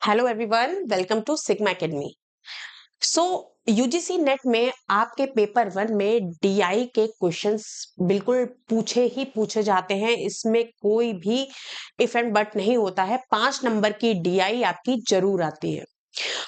Hello everyone, welcome to Sigma Academy. So UGC NET में आपके paper 1 में DI के क्वेश्चंस बिल्कुल पूछे ही पूछे जाते हैं। इसमें कोई भी इफ एंड बट नहीं होता है। 5 नंबर की डीआई आपकी जरूर आती है।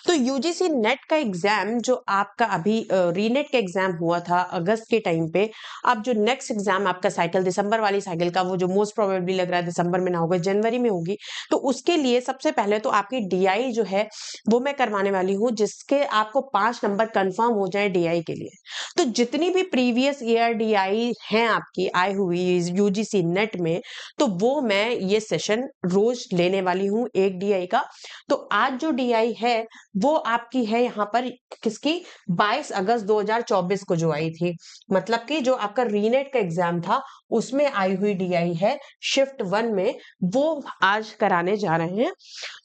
तो यूजीसी नेट का एग्जाम जो आपका अभी रीनेट का एग्जाम हुआ था अगस्त के टाइम पे, अब जो नेक्स्ट एग्जाम आपका साइकिल दिसंबर वाली साइकिल का, वो जो मोस्ट प्रोबेबली लग रहा है दिसंबर में ना होगा, जनवरी में होगी। तो उसके लिए सबसे पहले तो आपकी डीआई जो है वो मैं करवाने वाली हूँ, जिसके आपको 5 नंबर कंफर्म हो जाए डीआई के लिए। तो जितनी भी प्रीवियस ईयर डीआई हैं आपकी आई हुई यूजीसी नेट में, तो वो मैं ये सेशन रोज लेने वाली हूँ एक डीआई का। तो आज जो डीआई है वो आपकी है यहाँ पर किसकी, 22 अगस्त 2024 को जो आई थी। मतलब कि जो आपका रीनेट का एग्जाम था उसमें आई हुई डीआई है शिफ्ट 1 में, वो आज कराने जा रहे हैं।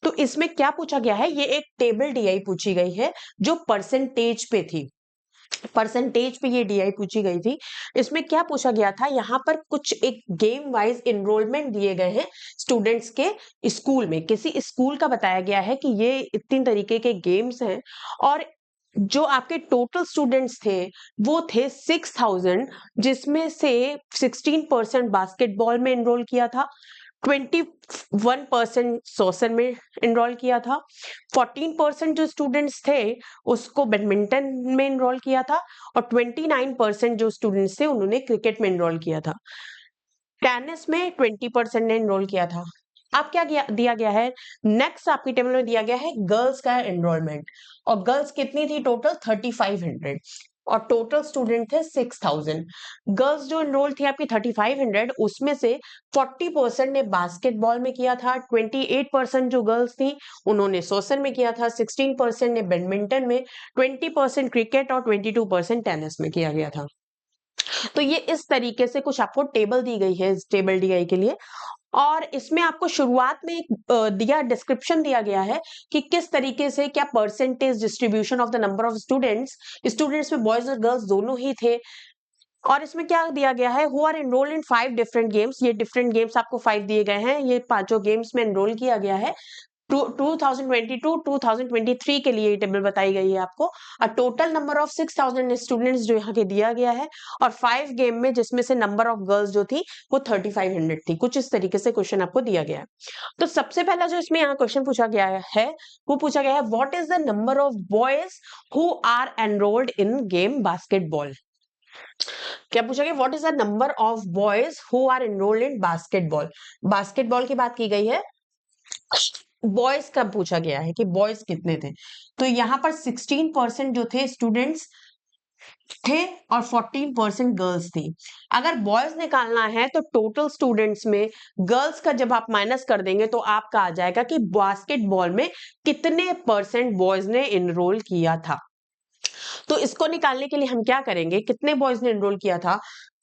तो इसमें क्या पूछा गया है, ये एक टेबल डीआई पूछी गई है जो परसेंटेज पे थी। परसेंटेज पे ये डीआई पूछी गई थी। इसमें क्या पूछा गया था, यहाँ पर कुछ एक गेम वाइज इनरोलमेंट दिए गए हैं स्टूडेंट्स के स्कूल में। किसी स्कूल का बताया गया है कि ये इतने तरीके के गेम्स हैं, और जो आपके टोटल स्टूडेंट्स थे वो थे 6000, जिसमें से 16% बास्केटबॉल में एनरोल किया था, 21% सोशल में एनरोल किया था, 14% जो स्टूडेंट्स थे उसको बैडमिंटन में एनरोल किया था, और 29% जो स्टूडेंट्स थे उन्होंने क्रिकेट में एनरोल किया था। टेनिस में 20% ने एनरोल किया था। अब क्या दिया गया है, नेक्स्ट आपकी टेबल में दिया गया है गर्ल्स का एनरोलमेंट। और गर्ल्स कितनी थी टोटल, 3500, और टोटल स्टूडेंट थे 6000। गर्ल्स जो एनरोल थी आपकी 3500, उसमें से 40% ने बास्केटबॉल में किया था, 28% जो गर्ल्स थी उन्होंने सोशल में किया था, 16% ने बैडमिंटन में, 20% क्रिकेट और 22% टेनिस में किया गया था। तो ये इस तरीके से कुछ आपको टेबल दी गई है इस टेबल डीआई के लिए। और इसमें आपको शुरुआत में एक डिस्क्रिप्शन दिया गया है कि किस तरीके से क्या percentage distribution of the number of students, students में बॉयज और गर्ल्स दोनों ही थे। और इसमें क्या दिया गया है, who are enrolled in 5 different games. ये डिफरेंट गेम्स आपको 5 दिए गए हैं, ये पांचों गेम्स में एनरोल किया गया है। 2022-2023 के लिए ये टेबल बताई गई है आपको। और टोटल नंबर ऑफ 6000 स्टूडेंट्स जो यहाँ के दिया गया है, और 5 गेम में जिसमें से नंबर ऑफ गर्ल्स जो थी वो 3500 थी। कुछ इस तरीके से क्वेश्चन आपको दिया गया है। तो सबसे पहला जो इसमें यहाँ क्वेश्चन पूछा गया है, वो पूछा गया है what is the number of boys who are enrolled in game basketball. क्या पूछा गया, what is the number of boys who are enrolled in basketball. Basketball की बात की गई है। बॉयज का पूछा गया है कि बॉयज कितने थे। तो यहाँ पर 16% जो थे स्टूडेंट्स थे, और 14% गर्ल्स थी। अगर बॉयज निकालना है तो टोटल स्टूडेंट्स में गर्ल्स का जब आप माइनस कर देंगे तो आपका आ जाएगा कि बास्केटबॉल में कितने परसेंट बॉयज ने एनरोल किया था। तो इसको निकालने के लिए हम क्या करेंगे, कितने बॉयज ने एनरोल किया था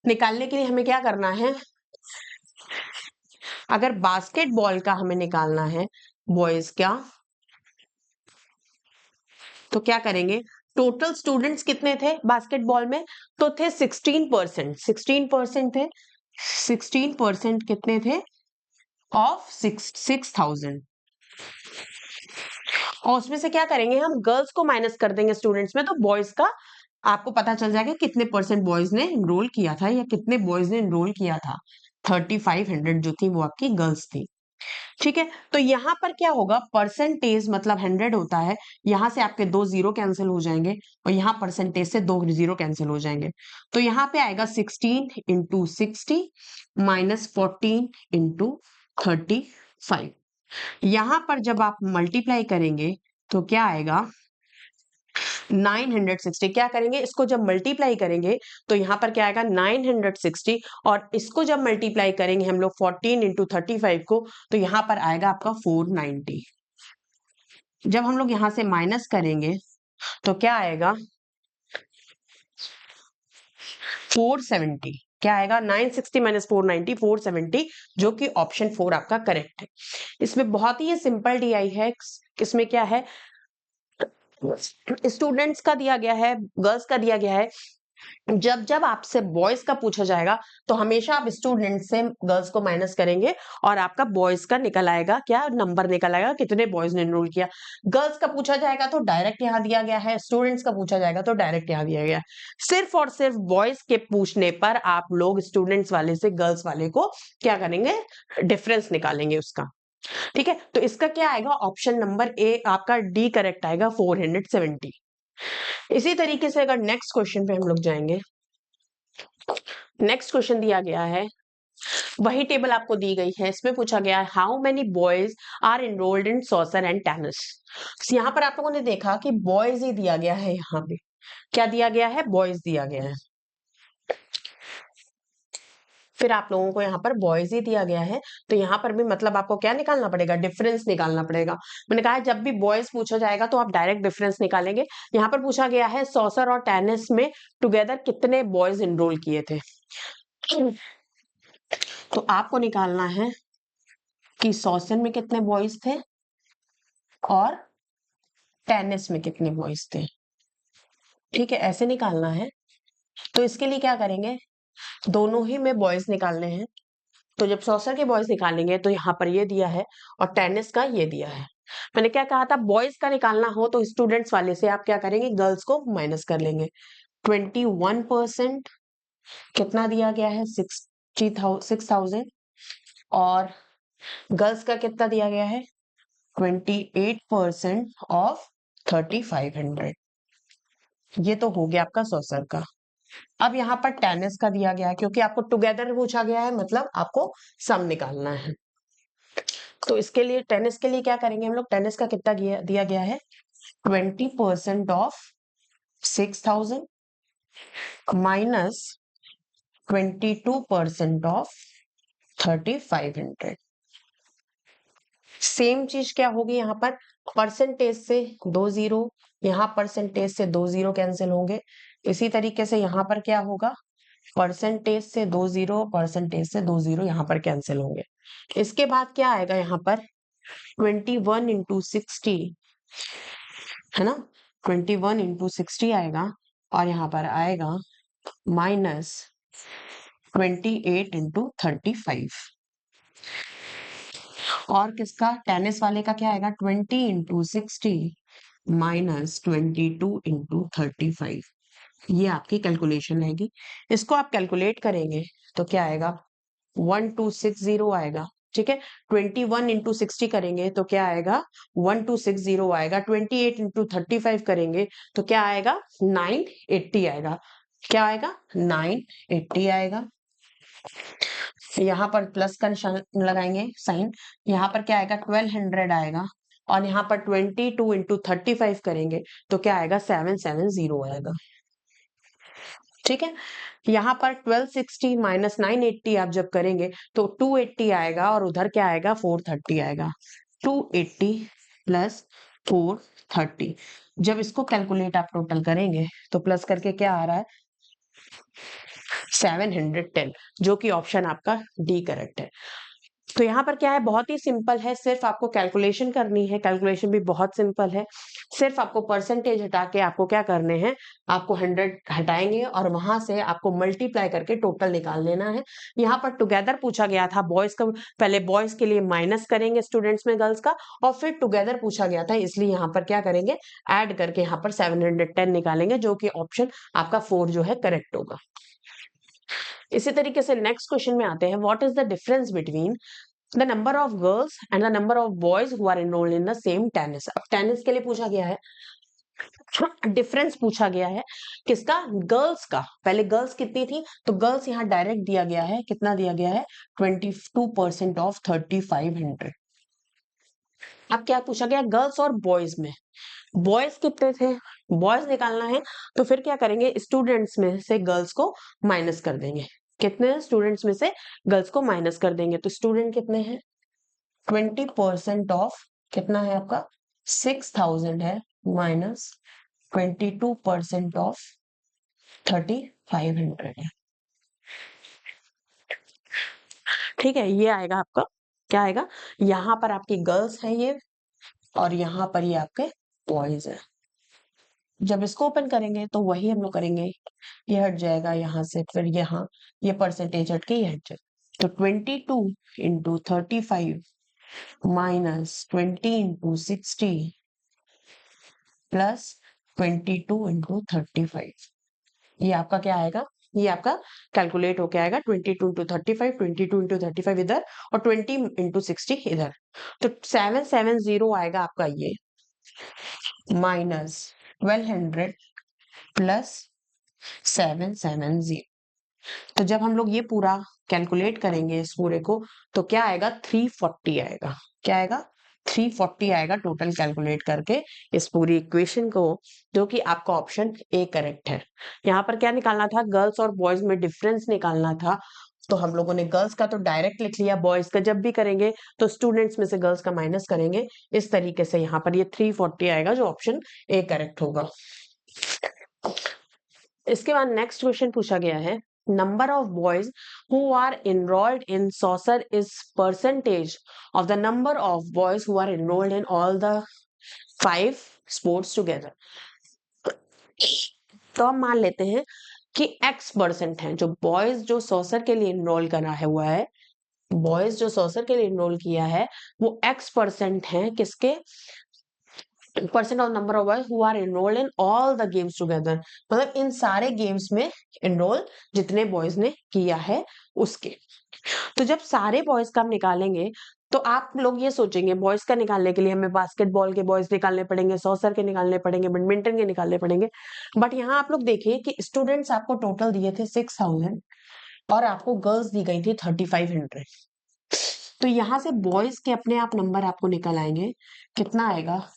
निकालने के लिए हमें क्या करना है, अगर बास्केटबॉल का हमें निकालना है बॉयज का, तो क्या करेंगे, टोटल स्टूडेंट्स कितने थे बास्केटबॉल में, तो थे 16%। 16% थे, 16% कितने थे ऑफ 6000। और उसमें से क्या करेंगे, हम गर्ल्स को माइनस कर देंगे स्टूडेंट्स में, तो बॉयज का आपको पता चल जाएगा कितने परसेंट बॉयज ने एनरोल किया था, या कितने बॉयज ने एनरोल किया था। 3500 जो थी वो आपकी गर्ल्स थी। ठीक है, तो यहां पर क्या होगा, परसेंटेज मतलब 100 होता है, यहां से आपके 2 जीरो कैंसिल हो जाएंगे, और यहां परसेंटेज से 2 जीरो कैंसिल हो जाएंगे। तो यहां पे आएगा 16 इंटू 60 माइनस 14 इंटू 35। यहां पर जब आप मल्टीप्लाई करेंगे तो क्या आएगा, 960। क्या करेंगे, इसको जब मल्टीप्लाई करेंगे तो यहां पर क्या आएगा 960, और इसको जब मल्टीप्लाई करेंगे हम लोग 14 इंटू 35 को, तो यहां पर आएगा आपका 490। जब हम लोग यहां से माइनस करेंगे तो क्या आएगा 470। क्या आएगा 960 माइनस 490, 470, जो कि ऑप्शन 4 आपका करेक्ट है। इसमें बहुत ही सिंपल डीआई है। इसमें क्या है, स्टूडेंट्स का दिया गया है, गर्ल्स का दिया गया है, जब जब आपसे बॉयज का पूछा जाएगा तो हमेशा आप स्टूडेंट से गर्ल्स को माइनस करेंगे और आपका बॉयज का निकल आएगा, क्या नंबर निकल आएगा, कितने बॉयज ने एनरोल किया। गर्ल्स का पूछा जाएगा तो डायरेक्ट यहाँ दिया गया है, स्टूडेंट्स का पूछा जाएगा तो डायरेक्ट यहाँ दिया गया है। सिर्फ और सिर्फ बॉयज के पूछने पर आप लोग स्टूडेंट्स वाले से गर्ल्स वाले को क्या करेंगे, डिफरेंस निकालेंगे उसका। ठीक है, तो इसका क्या आएगा, ऑप्शन नंबर ए आपका डी करेक्ट आएगा, 470। इसी तरीके से अगर नेक्स्ट क्वेश्चन पे हम लोग जाएंगे, नेक्स्ट क्वेश्चन दिया गया है, वही टेबल आपको दी गई है, इसमें पूछा गया है how many boys are enrolled in soccer and tennis. यहाँ पर आप लोगों ने देखा कि बॉयज ही दिया गया है, यहाँ पे क्या दिया गया है, बॉयज दिया गया है। फिर आप लोगों को यहाँ पर बॉयज ही दिया गया है, तो यहाँ पर भी मतलब आपको क्या निकालना पड़ेगा, डिफरेंस निकालना पड़ेगा। मैंने कहा जब भी बॉयज पूछा जाएगा तो आप डायरेक्ट डिफरेंस निकालेंगे। यहाँ पर पूछा गया है सॉकर और टेनिस में टुगेदर कितने बॉयज एनरोल किए थे, तो आपको निकालना है कि सॉकर में कितने बॉयज थे और टेनिस में कितने बॉयज थे। ठीक है, ऐसे निकालना है। तो इसके लिए क्या करेंगे, दोनों ही में बॉयज निकालने हैं। तो जब सॉकर के बॉयज निकालेंगे तो यहाँ पर ये दिया है और टेनिस का ये दिया है। मैंने क्या कहा था, बॉयज का निकालना हो तो स्टूडेंट्स वाले से आप क्या करेंगे, गर्ल्स को माइनस कर लेंगे। 21% कितना दिया गया है, 6,000, और गर्ल्स का कितना दिया गया है, 28% ऑफ 3,500। ये तो हो गया आपका सॉकर का। अब यहाँ पर टेनिस का दिया गया है, क्योंकि आपको टुगेदर पूछा गया है, मतलब आपको सम निकालना है। तो इसके लिए टेनिस के लिए क्या करेंगे हम लोग, टेनिस का कितना दिया गया है, 20% ऑफ 6,000 माइनस 22% ऑफ 3,500। सेम चीज क्या होगी यहाँ पर, परसेंटेज से 2 जीरो, यहाँ परसेंटेज से 2 जीरो कैंसिल होंगे। इसी तरीके से यहाँ पर क्या होगा, परसेंटेज से 2 जीरो, परसेंटेज से 2 जीरो यहाँ पर कैंसिल होंगे। इसके बाद क्या आएगा यहाँ पर, 21 इंटू 60 है ना, 21 इंटू 60 आएगा, और यहाँ पर आएगा माइनस 28 इंटू 35। और किसका, टेनिस वाले का क्या आएगा, 20 इंटू 60 माइनस 22 इंटू 35। ये आपकी कैलकुलेशन रहेगी। इसको आप कैलकुलेट करेंगे तो क्या आएगा, 1260 आएगा। ठीक है, 21 इंटू 60 करेंगे तो क्या आएगा, 1260 आएगा। 28 इंटू 35 करेंगे तो क्या आएगा, 980 आएगा। क्या आएगा, 980 आएगा। यहाँ पर प्लस का निशान लगाएंगे साइन, यहाँ पर क्या आएगा, 1200 आएगा। और यहाँ पर 22 इंटू 35 करेंगे तो क्या आएगा, 770 आएगा। ठीक है, यहाँ पर 1260 माइनस 980 आप जब करेंगे तो 280 आएगा, और उधर क्या आएगा, 430 आएगा। 280 प्लस 430, जब इसको कैलकुलेट आप टोटल करेंगे तो प्लस करके क्या आ रहा है, 710, जो कि ऑप्शन आपका डी करेक्ट है। तो यहाँ पर क्या है, बहुत ही सिंपल है, सिर्फ आपको कैलकुलेशन करनी है। कैलकुलेशन भी बहुत सिंपल है, सिर्फ आपको परसेंटेज हटा के आपको क्या करने हैं, आपको 100 हटाएंगे और वहां से आपको मल्टीप्लाई करके टोटल निकाल लेना है। यहाँ पर टुगेदर पूछा गया था, बॉयज का पहले बॉयज के लिए माइनस करेंगे स्टूडेंट्स में गर्ल्स का, और फिर टुगेदर पूछा गया था, इसलिए यहाँ पर क्या करेंगे, ऐड करके यहाँ पर 710 निकालेंगे, जो कि ऑप्शन आपका 4 जो है करेक्ट होगा। इसी तरीके से नेक्स्ट क्वेश्चन में आते हैं, what is the difference between the number of girls and the number of boys who are enrolled in the same tennis. अब टेनिस के लिए पूछा गया है, डिफरेंस पूछा गया है किसका, गर्ल्स का। पहले गर्ल्स कितनी थी, तो गर्ल्स यहाँ डायरेक्ट दिया गया है, कितना दिया गया है, 22% ऑफ 3,500। अब क्या पूछा गया, गर्ल्स और बॉयज में, बॉयज कितने थे, बॉयज निकालना है, तो फिर क्या करेंगे, स्टूडेंट्स में से गर्ल्स को माइनस कर देंगे। कितने स्टूडेंट्स में से गर्ल्स को माइनस कर देंगे, तो स्टूडेंट कितने हैं, 20% ऑफ कितना है आपका, 6,000 है, माइनस 22% ऑफ 3,500 है। ठीक है, ये आएगा आपका, क्या आएगा, यहाँ पर आपकी गर्ल्स है ये, और यहाँ पर ये आपके बॉयज है। जब इसको ओपन करेंगे तो वही हम लोग करेंगे, ये हट जाएगा यहाँ से, फिर यहाँ ये परसेंटेज हट के ये हट जाएगा। तो 22 × 35 माइनस 20 × 60 प्लस 22 × 35, ये आपका क्या आएगा, ये आपका कैलकुलेट होके आएगा 22 × 35, 22 × 35 इधर और 20 × 60 इधर। तो 770 आएगा आपका ये, माइनस 1200 प्लस 770। तो जब हम लोग ये पूरा कैलकुलेट करेंगे इस पूरे को, तो क्या आएगा, 340 आएगा। क्या आएगा, 340 आएगा टोटल कैलकुलेट करके इस पूरी इक्वेशन को, जो कि आपका ऑप्शन ए करेक्ट है। यहाँ पर क्या निकालना था, गर्ल्स और बॉयज में डिफरेंस निकालना था। तो हम लोगों ने गर्ल्स का तो डायरेक्ट लिख लिया, बॉयज का जब भी करेंगे तो स्टूडेंट्स में से गर्ल्स का माइनस करेंगे। इस तरीके से यहाँ पर ये 340 आएगा, जो ऑप्शन ए करेक्ट होगा। इसके बाद नेक्स्ट क्वेश्चन पूछा गया है, number of boys who are enrolled in saucer is percentage of the number of boys who are enrolled in all the 5 sports together। तो हम मान लेते हैं कि x% है, जो बॉयज जो सॉसर के लिए इनरोल करा है हुआ है, बॉयज जो सॉसर के लिए इनरोल किया है वो x% है, किसके, percent of number of boys who are enrolled in all the games together, मतलब इन सारे गेम्स में एनरोल जितने बॉयज ने किया है उसके। तो जब सारे बॉयज का हम निकालेंगे तो आप लोग ये सोचेंगे बॉयज का निकालने के लिए हमें बास्केटबॉल के बॉयज निकालने पड़ेंगे, सॉसर के निकालने पड़ेंगे, बैडमिंटन के निकालने पड़ेंगे। बट यहाँ आप लोग देखिए कि स्टूडेंट्स आपको टोटल दिए थे 6000 और आपको गर्ल्स दी गई थी 3500। तो यहाँ से बॉयज के अपने आप नंबर आपको निकल आएंगे, कितना आएगा,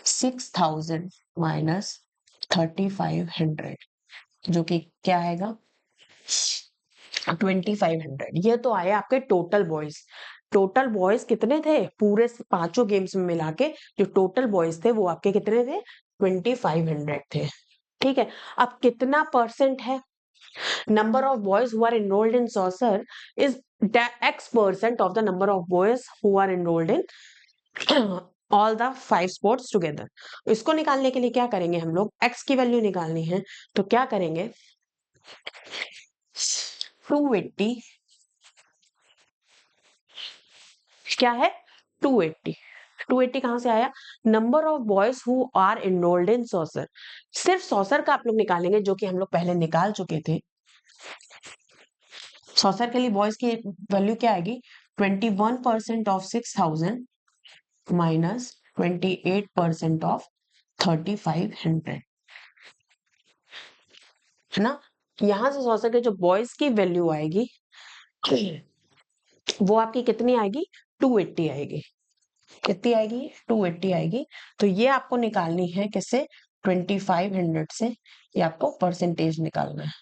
6000 माइनस 3500, जो कि क्या आएगा, 2500। ये तो आए आपके टोटल बॉयज। टोटल बॉयज कितने थे पूरे 5 गेम्स में मिला के, जो टोटल बॉयज थे वो आपके कितने थे, 2500 थे। ठीक है, अब कितना परसेंट है, number of boys who are enrolled in soccer is x% of the number of boys who are enrolled in all the 5 sports together. इसको निकालने के लिए क्या करेंगे, हम लोग x की वैल्यू निकालनी है, तो क्या करेंगे, 280, क्या है, 280, 280 कहां से आया, number of boys who are enrolled in soccer. सिर्फ सॉसर का आप लोग निकालेंगे, जो कि हम लोग पहले निकाल चुके थे। सॉसर के लिए बॉयज की वैल्यू क्या आएगी, 21% ऑफ 6000 माइनस 28% ऑफ 3500, है ना। यहां से सॉसर के जो बॉयज की वैल्यू आएगी वो आपकी कितनी आएगी, 280 आएगी। कितनी आएगी, 280 आएगी। तो ये आपको निकालनी है किससे, 2500 से। ये आपको परसेंटेज निकालना है,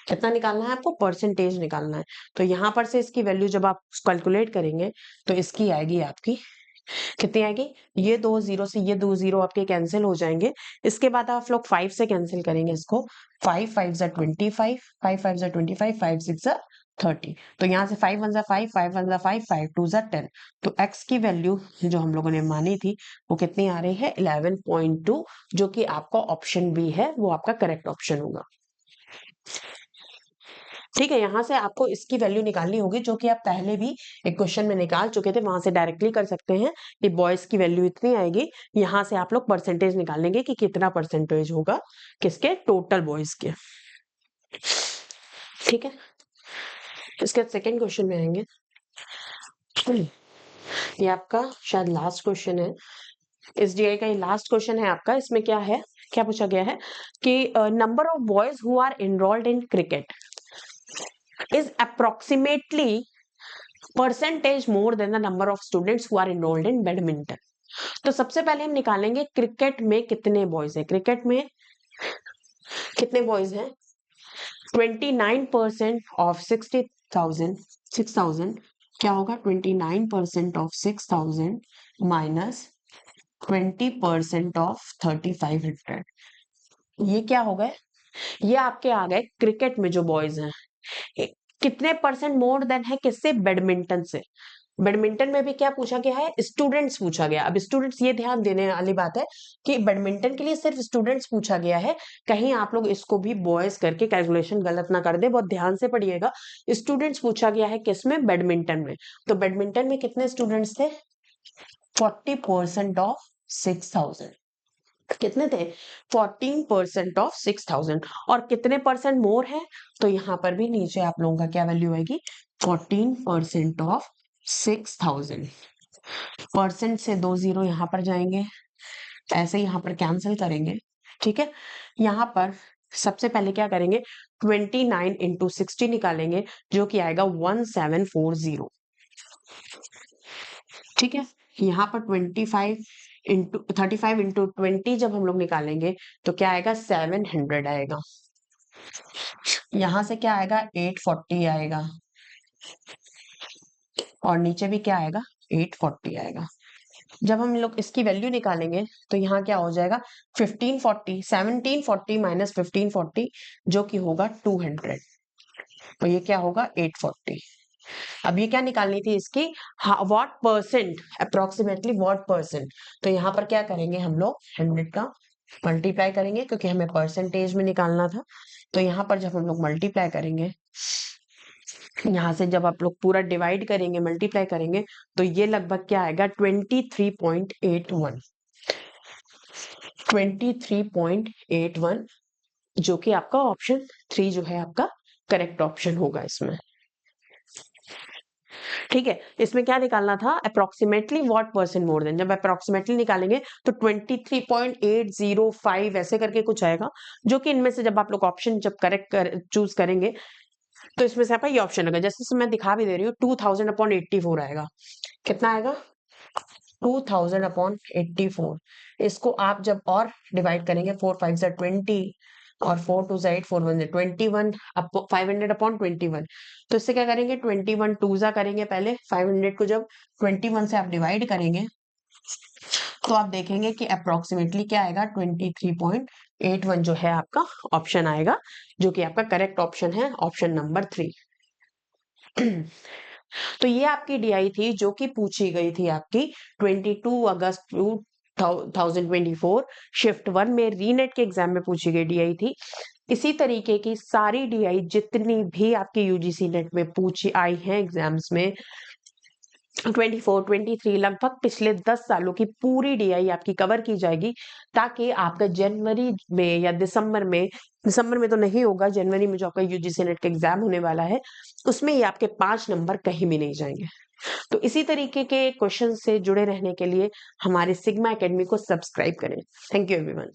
कितना निकालना है आपको, परसेंटेज निकालना है। तो यहां पर से इसकी वैल्यू जब आप कैलकुलेट करेंगे तो इसकी आएगी आपकी, कितनी आएगी, ये 2 0 से ये 2 0 आपके कैंसिल हो जाएंगे। इसके बाद आप लोग 5 से कैंसिल करेंगे इसको, 5 5 ज़ा 25, 5 5 ज़ा 25, 5 6 ज़ा 30। तो यहाँ से 5 1 ज़ा 5, 5 1 ज़ा 5, 5 2 ज़ा 10। तो x की वैल्यू जो हम लोगों ने मानी थी वो कितनी आ रही है, 11.2, जो कि आपका ऑप्शन बी है, वो आपका करेक्ट ऑप्शन होगा। ठीक है, यहां से आपको इसकी वैल्यू निकालनी होगी, जो कि आप पहले भी एक क्वेश्चन में निकाल चुके थे, वहां से डायरेक्टली कर सकते हैं कि बॉयज की वैल्यू इतनी आएगी। यहां से आप लोग परसेंटेज निकाल लेंगे कि कितना परसेंटेज होगा किसके, टोटल बॉयज के। ठीक है, इसके सेकेंड क्वेश्चन में आएंगे। ये आपका शायद लास्ट क्वेश्चन है, इस डीआई का ये लास्ट क्वेश्चन है आपका। इसमें क्या है, क्या पूछा गया है कि number of boys who are enrolled in cricket is approximately percentage more than the number of students who are enrolled in badminton। तो सबसे पहले हम निकालेंगे क्रिकेट में कितने बॉयज हैं, क्रिकेट में कितने बॉयज हैं, 29% ऑफ 6000 क्या होगा, 29% ऑफ 6000 माइनस 20% ऑफ 3500। ये क्या हो गए, ये आपके आ गए क्रिकेट में जो बॉयज हैं, कितने परसेंट मोर देन है किससे, बैडमिंटन से। बैडमिंटन में भी क्या पूछा गया है, स्टूडेंट्स पूछा गया। अब स्टूडेंट्स, ये ध्यान देने वाली बात है कि बैडमिंटन के लिए सिर्फ स्टूडेंट्स पूछा गया है, कहीं आप लोग इसको भी बॉयज करके कैलकुलेशन गलत ना कर दे, बहुत ध्यान से पढ़िएगा। स्टूडेंट्स पूछा गया है किसमें, बैडमिंटन में। तो बैडमिंटन में कितने स्टूडेंट्स थे, 40% ऑफ 6000। कितने थे, 14% ऑफ 6000। और कितने परसेंट मोर है, तो यहाँ पर भी नीचे आप लोगों का क्या वैल्यू आएगी, 14% ऑफ 6000। परसेंट से 2 जीरो यहाँ पर जाएंगे, ऐसे यहाँ पर कैंसिल करेंगे, ठीक है। यहाँ पर सबसे पहले क्या करेंगे, 29 इंटू 60 निकालेंगे, जो कि आएगा 1740, ठीक है। यहाँ पर 35 इंटू 20 जब हम लोग निकालेंगे तो क्या आएगा, 700 आएगा। यहां से क्या आएगा, 840 आएगा, और नीचे भी क्या आएगा, 840 आएगा। जब हम लोग इसकी वैल्यू निकालेंगे तो यहाँ क्या हो जाएगा, 1540, 1740 माइनस 1540, जो कि होगा 200, तो ये क्या होगा, 840। अब ये क्या निकालनी थी इसकी, what percent, approximately what percent. तो यहाँ पर क्या करेंगे हम लोग, 100 का मल्टीप्लाई करेंगे, क्योंकि हमें परसेंटेज में निकालना था। तो यहाँ पर जब हम लोग मल्टीप्लाई करेंगे, यहाँ से जब आप लोग पूरा डिवाइड करेंगे, मल्टीप्लाई करेंगे, तो ये लगभग क्या आएगा, 23.81, 23.81, जो कि आपका ऑप्शन 3 जो है आपका करेक्ट ऑप्शन होगा इसमें, ठीक है। इसमें क्या निकालना था, approximately what percent more than. जब अप्रोक्सीमेटली निकालेंगे तो 23.805 ऐसे करके कुछ आएगा, जो कि इनमें से जब आप लोग ऑप्शन जब करेक्ट चूज करेंगे तो इसमें से आपका ये ऑप्शन होगा, जैसे मैं दिखा भी दे रही हूँ, 2000/84 आएगा। कितना आएगा, 2000/84। इसको आप जब और डिवाइड करेंगे, 4 5 जा 20, और 4 2 जा 8, 4 1 जा 21, 500/21। तो इससे क्या करेंगे, 21 2 जा करेंगे पहले, 500 को जब 21 से आप डिवाइड करेंगे तो आप देखेंगे कि अप्रोक्सीमेटली क्या आएगा, 23.81 जो है आपका ऑप्शन आएगा, जो कि आपका करेक्ट ऑप्शन है, ऑप्शन नंबर 3। तो ये आपकी डीआई थी जो कि पूछी गई थी आपकी 22 अगस्त 2024 शिफ्ट 1 में रीनेट के एग्जाम में पूछी गई डीआई थी। इसी तरीके की सारी डीआई जितनी भी आपकी यूजीसी नेट में पूछी आई हैं एग्जाम्स में, 24 23 लगभग पिछले 10 सालों की पूरी डीआई आपकी कवर की जाएगी, ताकि आपका जनवरी में या दिसंबर में तो नहीं होगा, जनवरी में जो आपका यूजीसी नेट का एग्जाम होने वाला है, उसमें ये आपके 5 नंबर कहीं भी नहीं जाएंगे। तो इसी तरीके के क्वेश्चन से जुड़े रहने के लिए हमारे सिग्मा एकेडमी को सब्सक्राइब करें। Thank you everyone.